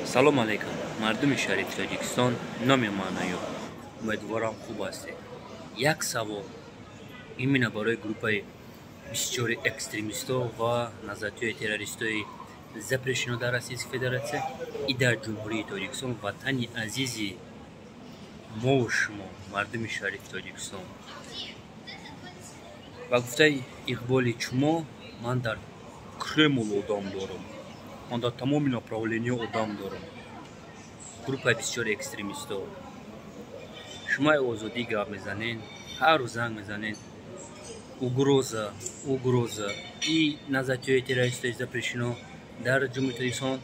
салом алейкум, мардуми шариф Тоҷикистон, номи ман Аюб. Умедворам хуб ҳастед. Як савол именно барои группаи бисёри экстремистҳо ва назариёи террористҳои запрещено дар Российской Федерация и дар Ҷумҳурии Тоҷикистон, ватани азизи мову шумо, мардуми шариф Тоҷикистон. Ба гуфтаи Иқболи Чумо, ман дар Кремл одам дорам. Ман дар тамоми направлениё одам дорам. Группаи бисёри экстремистҳо. Шумо озодӣ гап мезанед, ҳар рӯз занг мезанед. Угроза и назариёи террористҳои запрещено дар Ҷумҳурии Тоҷикистон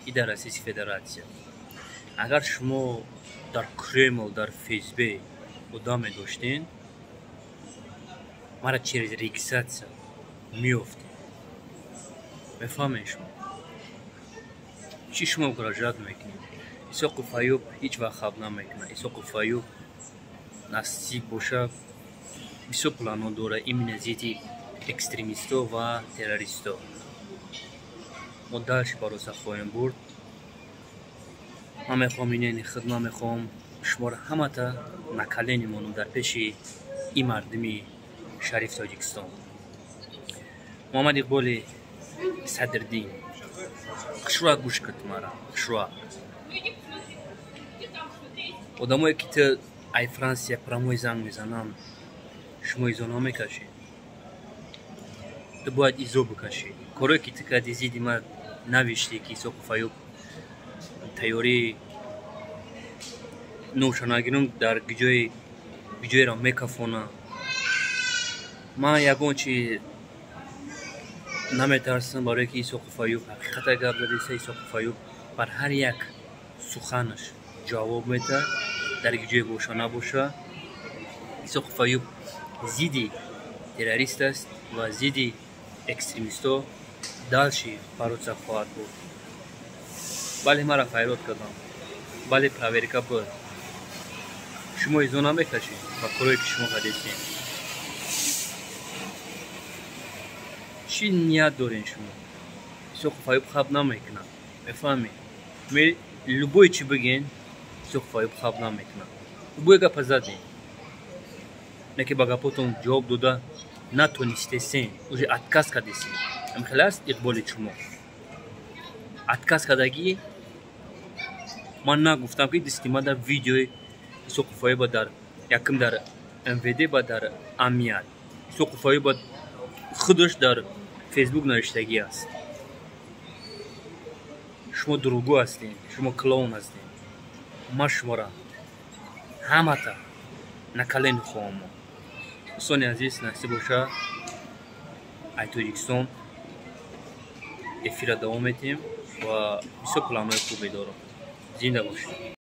и дар Российской Федерация. Агар шумо дар Кремл, дар ФСБ одам медоштед, мара через регистрация меофтед. Мефаҳмед шумо? Чӣ шумо муроҷиат мекунед? Исоқу Файюб ҳеҷ вақт хаб намекунад. Исоқу Файюб насиб боша бисёр планҳо дора именно зидди экстремистҳо ва террористҳо. Мо дальше бароса хоҳем бурд. Ман мехоҳам инени хидмат мехоҳам шуморо ҳамата накале намонам дар пеши ин мардуми шариф Тоҷикистон. Муҳаммад Иқболи Садриддин, хушруак гӯш кирд мара, хушруак. Одамое ки ту ай Франсия прамои занг мезананд, шумо изо намекашед. Ту бояд изо бикашед. Корое ки ту карди зидди ман навишти ки Исоқу Файюб тайёрии нӯшанагирон дар биҷоеро мекафона. Ман ягон чи наметарсам барое ки Исоқу Файюб ҳақиқата гап задаиста. Исоқу Файюб бар ҳар як суханаш ҷавоб медиҳад, дар ҷое боша набоша. Исоқу Файюб зидди террорист аст ва зидди экстремистҳо далши бароса хоҳад буд. Бале мара хайрот кардам. Бале проверка буд. Шумо изо намекашед ба корое ки шумо кардистед. Чӣ ният доред шумо? Исоқу Файюб хаб намекунад. Мефаҳмед? Любой чӣ бигем, Исоқу Файюб хаб намекунад. Любой гапа задем. Не ки ба гапотон ҷавоб дода натонистесен, уже отказ кардесен. Амхеле аст Иқболи Чумо. Отказ кардагӣ ман нагуфтам ки дистима дар видеои Исоқу Файюба дар якм дар МВД ба дар амният. Исоқу Файюба худаш дар фейсбук навиштагӣ аст. Шумо дурӯғгӯ ҳастед, шумо клоун ҳастед. Ман шуморо ҳамата накале мехоҳам. дӯстони азиз, насиб боша ай Тоҷикистон эфира давом медиҳем ва бисёр планҳои хубе дорам. Зинда бошед.